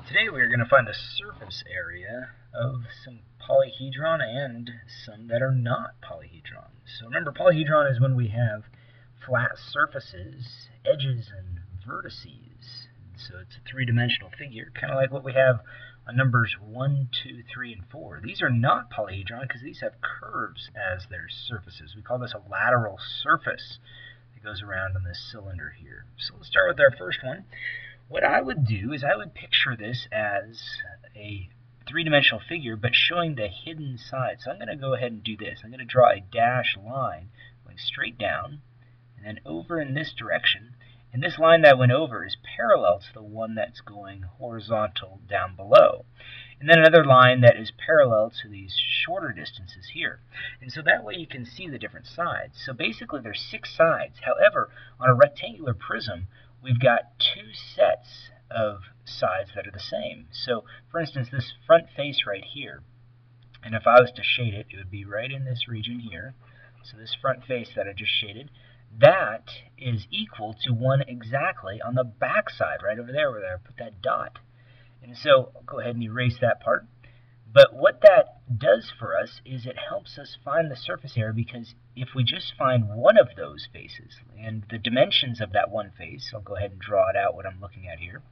Today we are going to find the surface area of some polyhedron and some that are not polyhedron. So remember, polyhedron is when we have flat surfaces, edges, and vertices. So it's a three-dimensional figure, kind of like what we have on numbers 1, 2, 3, and 4. These are not polyhedron because these have curves as their surfaces. We call this a lateral surface that goes around on this cylinder here. So let's start with our first one. What I would do is I would picture this as a three-dimensional figure, but showing the hidden side. So I'm going to go ahead and do this. I'm going to draw a dashed line going straight down and then over in this direction. And this line that I went over is parallel to the one that's going horizontal down below. And then another line that is parallel to these shorter distances here. And so that way you can see the different sides. So basically there's 6 sides. However, on a rectangular prism, we've got 2 sets of sides that are the same. So, for instance, this front face right here, and if I was to shade it, it would be right in this region here. So this front face that I just shaded, that is equal to one exactly on the back side, right over there where I put that dot. And so I'll go ahead and erase that part. But what that does for us is it helps us find the surface area, because if we just find one of those faces, and the dimensions of that one face, I'll go ahead and draw it out what I'm looking at here,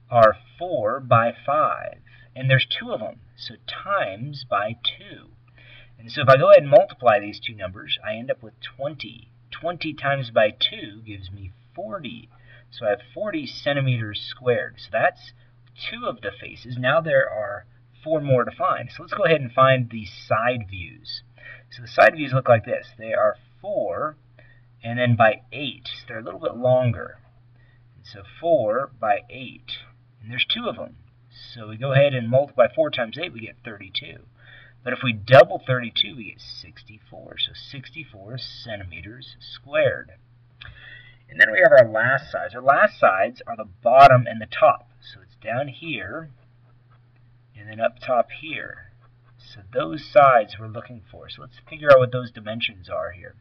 are 4 by 5. And there's 2 of them, so times by 2. And so if I go ahead and multiply these two numbers, I end up with 20. 20 times by 2 gives me 40. So I have 40 centimeters squared. So that's 2 of the faces. Now there are 4 more to find. So let's go ahead and find the side views. So the side views look like this. They are 4 and then by 8. So they're a little bit longer. And so 4 by 8. And there's 2 of them. So we go ahead and multiply 4 times 8, we get 32. But if we double 32, we get 64. So 64 centimeters squared. And then we have our last sides. Our last sides are the bottom and the top. So it's down here and then up top here. So those sides we're looking for. So let's figure out what those dimensions are here.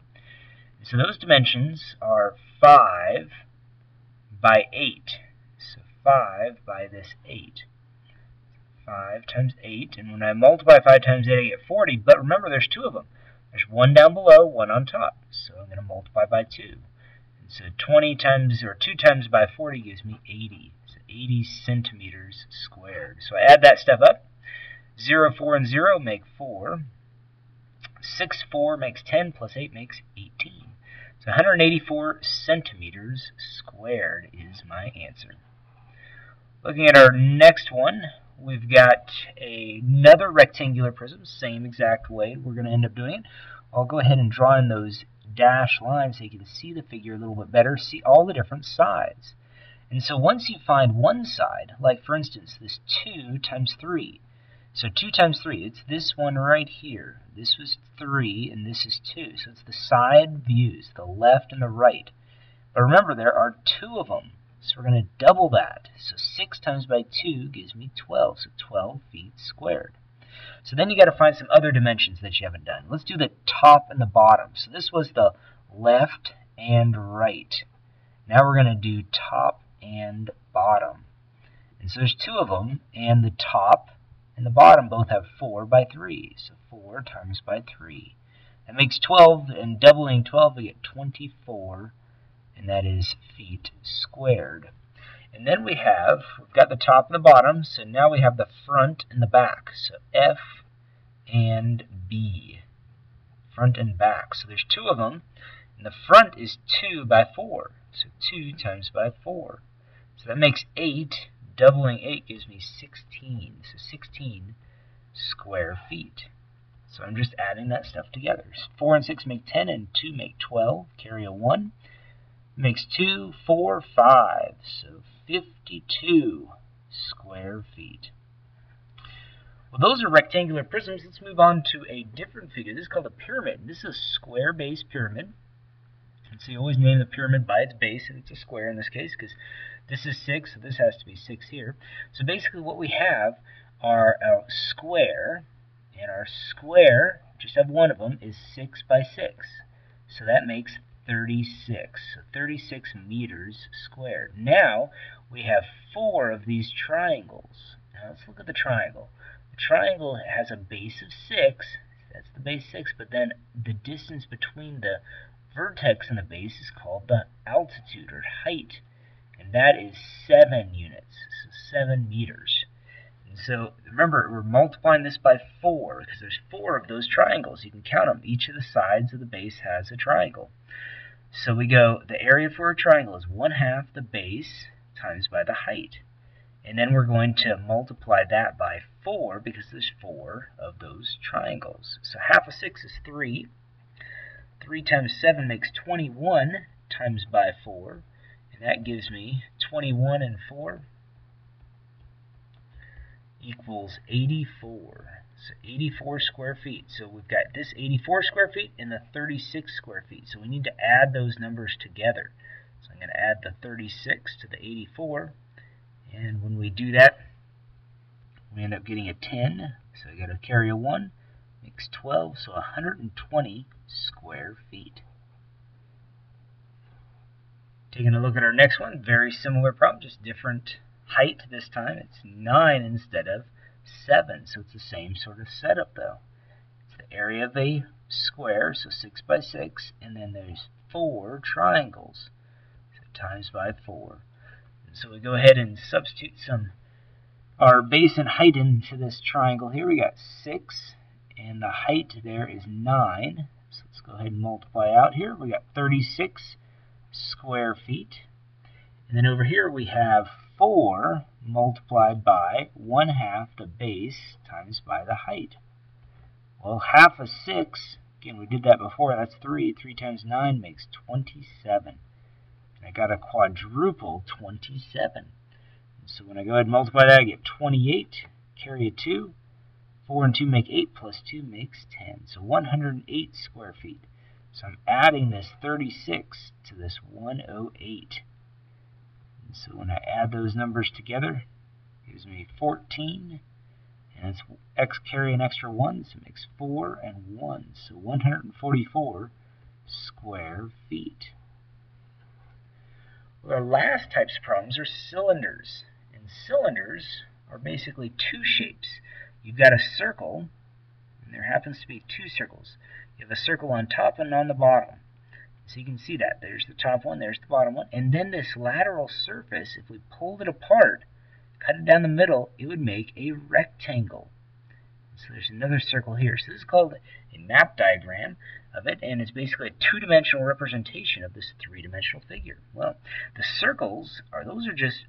So those dimensions are 5 by 8. So 5 by this 8. 5 times 8, and when I multiply 5 times 8, I get 40, but remember there's 2 of them. There's one down below, one on top, so I'm going to multiply by 2. And so 20 times, or 2 times by 40 gives me 80. So 80 centimeters squared. So I add that stuff up. 0, 4, and 0 make 4. 6, 4 makes 10, plus 8 makes 18. So 184 centimeters squared is my answer. Looking at our next one, we've got another rectangular prism, same exact way we're going to end up doing it. I'll go ahead and draw in those dashed lines so you can see the figure a little bit better, see all the different sides. And so once you find one side, like for instance this 2 times 3. So 2 times 3, it's this one right here. This was 3 and this is 2. So it's the side views, the left and the right. But remember, there are 2 of them. So we're going to double that. So 6 times by 2 gives me 12. So 12 feet squared. So then you got to find some other dimensions that you haven't done. Let's do the top and the bottom. So this was the left and right. Now we're going to do top and bottom. And so there's 2 of them, and the top and the bottom both have 4 by 3. So 4 times by 3. That makes 12, and doubling 12 we get 24. And that is feet squared. And then we've got the top and the bottom, so now we have the front and the back. So F and B, front and back. So there's 2 of them, and the front is 2 by 4. So 2 times by 4. So that makes 8. Doubling 8 gives me 16. So 16 square feet. So I'm just adding that stuff together. 4 and 6 make 10, and 2 make 12. Carry a 1. Makes 2, 4, 5, so 52 square feet. Well, those are rectangular prisms. Let's move on to a different figure. This is called a pyramid. This is a square-based pyramid. And so you always name the pyramid by its base, and it's a square in this case, because this is 6, so this has to be 6 here. So basically what we have are a square, and our square, just have one of them, is 6 by 6. So that makes 36. So 36 meters squared. Now we have 4 of these triangles. Now let's look at the triangle. The triangle has a base of 6. That's the base 6, but then the distance between the vertex and the base is called the altitude or height, and that is 7 units, so 7 meters. And so remember, we're multiplying this by 4 because there's 4 of those triangles. You can count them. Each of the sides of the base has a triangle. So we go, the area for a triangle is 1/2 the base times by the height. And then we're going to multiply that by 4 because there's 4 of those triangles. So 1/2 of 6 is 3. 3 times 7 makes 21 times by 4. And that gives me 21 and 4 equals 84. So 84 square feet. So we've got this 84 square feet and the 36 square feet. So we need to add those numbers together. So I'm going to add the 36 to the 84. And when we do that, we end up getting a 10. So I got to carry a 1. Makes 12. So 120 square feet. Taking a look at our next one. Very similar problem, just different height this time. It's 9 instead of 7. So it's the same sort of setup though. It's the area of a square, so 6 by 6. And then there's 4 triangles. So times by 4. So we go ahead and substitute our base and height into this triangle here. We got 6, and the height there is 9. So let's go ahead and multiply out here. We got 36 square feet. And then over here we have 4 multiplied by 1/2 the base times by the height. Well, 1/2 of 6, again, we did that before. That's 3. 3 times 9 makes 27. I got a quadruple 27. So when I go ahead and multiply that, I get 28, carry a 2. 4 and 2 make 8, plus 2 makes 10. So 108 square feet. So I'm adding this 36 to this 108. And so when I add those numbers together, it gives me 14. And it's carry an extra 1, so it makes 4 and 1. So 144 square feet. Our last types of problems are cylinders. And cylinders are basically 2 shapes. You've got a circle, and there happens to be 2 circles. You have a circle on top and on the bottom. So you can see that. There's the top one, there's the bottom one. And then this lateral surface, if we pulled it apart, cut it down the middle, it would make a rectangle. So there's another circle here. So this is called a map diagram of it, and it's basically a 2-dimensional representation of this 3-dimensional figure. Well, the circles those are just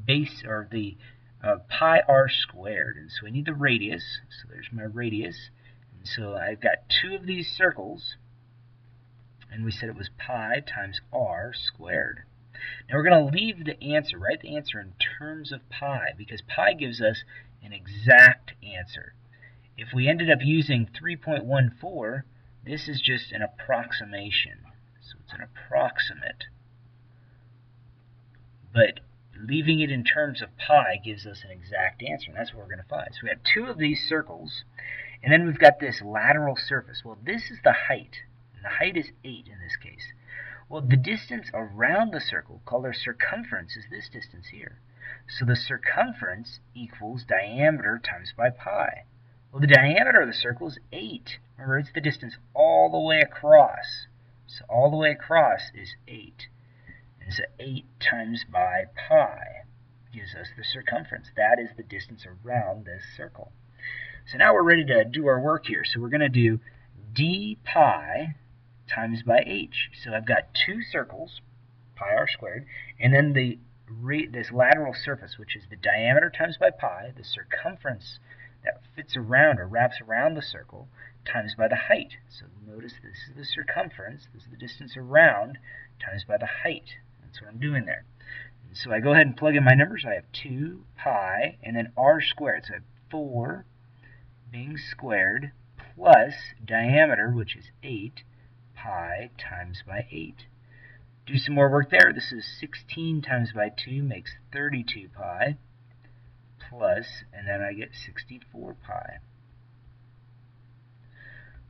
base, or the pi r squared, and so we need the radius. So there's my radius, and so I've got 2 of these circles, and we said it was pi times r squared. Now we're going to leave the answer, write the answer in terms of pi, because pi gives us an exact answer. If we ended up using 3.14, this is just an approximation. So it's an approximate. But leaving it in terms of pi gives us an exact answer, and that's what we're going to find. So we have 2 of these circles, and then we've got this lateral surface. Well, this is the height, and the height is 8 in this case. Well, the distance around the circle, called our circumference, is this distance here. So the circumference equals diameter times by pi. Well, the diameter of the circle is 8. Remember, it's the distance all the way across. So all the way across is 8. And so 8 times by pi gives us the circumference. That is the distance around this circle. So now we're ready to do our work here. So we're going to do d pi times by h. So I've got 2 circles, pi r squared, and then this lateral surface, which is the diameter times by pi, the circumference that fits around or wraps around the circle, times by the height. So notice this is the circumference, this is the distance around, times by the height. That's what I'm doing there. And so I go ahead and plug in my numbers. I have 2 pi and then r squared. So I have 4 being squared plus diameter, which is 8, pi times by 8. Do some more work there. This is 16 times by 2 makes 32 pi. Plus, and then I get 64 pi.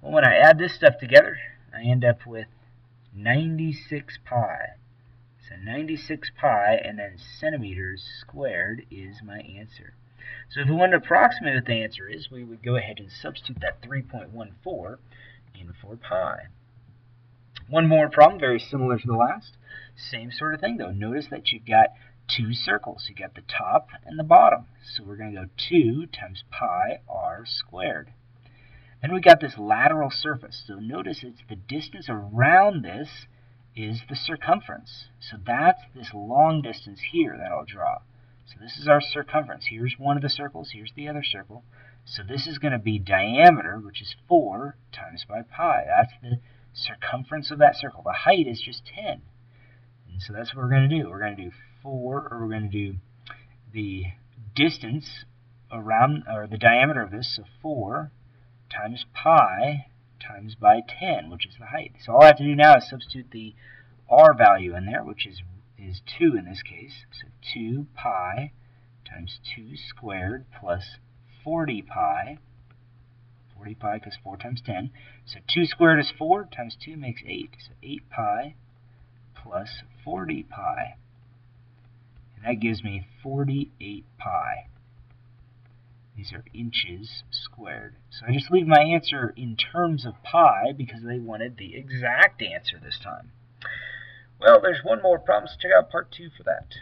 Well, when I add this stuff together, I end up with 96 pi. So 96 pi and then centimeters squared is my answer. So if we wanted to approximate what the answer is, we would go ahead and substitute that 3.14 in for pi. One more problem, very similar to the last. Same sort of thing though. Notice that you've got two circles. You've got the top and the bottom. So we're going to go 2 times pi r squared. Then we got this lateral surface. So notice it's the distance around this is the circumference. So that's this long distance here that I'll draw. So this is our circumference. Here's one of the circles. Here's the other circle. So this is going to be diameter, which is 4 times by pi. That's the circumference of that circle. The height is just 10. And so that's what we're going to do. We're going to do we're going to do the distance around, or the diameter of this, so 4 times pi times by 10, which is the height. So all I have to do now is substitute the r value in there, which is 2 in this case. So 2 pi times 2 squared plus 40 pi. 40 pi because 4 times 10. So 2 squared is 4 times 2 makes 8. So 8 pi plus 40 pi. And that gives me 48 pi. These are inches squared. So I just leave my answer in terms of pi because they wanted the exact answer this time. Well, there's one more problem, so check out part 2 for that.